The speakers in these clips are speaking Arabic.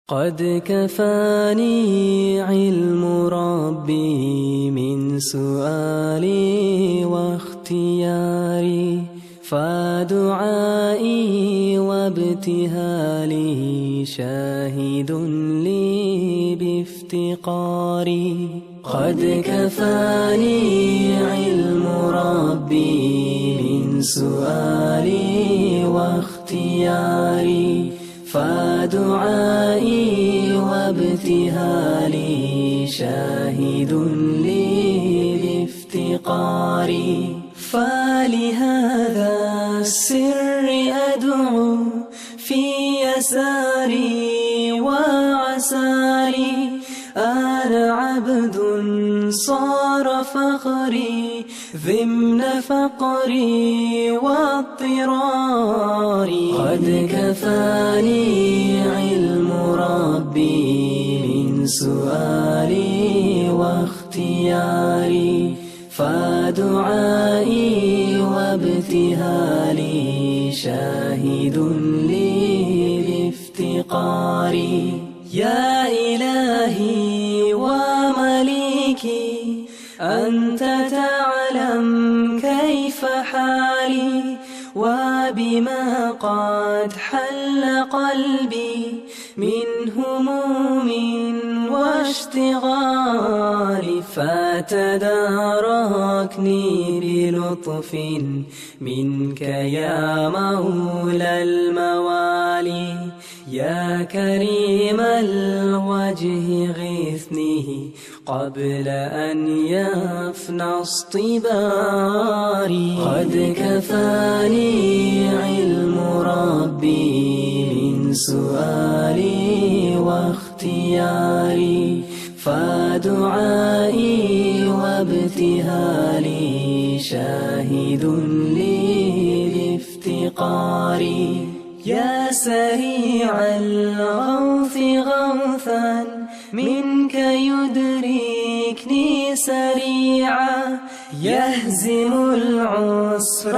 قد كفاني علم ربي من سؤالي واختياري، فدعائي وابتهالي شاهد لي بافتقاري. قد كفاني علم ربي من سؤالي واختياري، فدعائي وابتهالي شاهد لي بافتقاري. فلهذا السر أدعو في يساري وعساري، أنا عبد صار فخري ضمن فقري واضطراري. قد كفاني علم ربي من سؤالي واختياري، فدعائي وابتهالي شاهد لي بافتقاري. يا إلهي ومليكي أنت تعلم كيف حالي، وبما قد حل قلبي من هموم واشتغال، فتداركني بلطف منك يا مولى الموالي. يا كريم الوجه غثني قبل أن يفنى اصطباري. قد كفاني علم ربي من سؤالي واختياري، فدعائي وابتهالي شاهد لي بافتقاري. يا سريع الغوث غوثا منك يدركني سريعا، يهزم العسر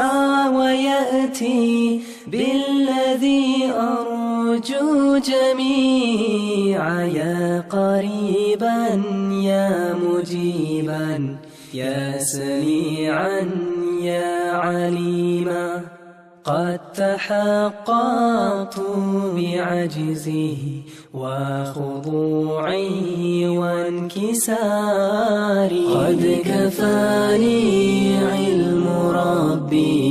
ويأتي بالذي أرجو جميعا. يا قريبا يا مجيبا يا سميعا يا عليما، قد تحققت بعجزه وخضوعي وانكساري. قد كفاني علم ربي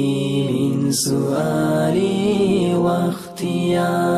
من سؤالي واختياري،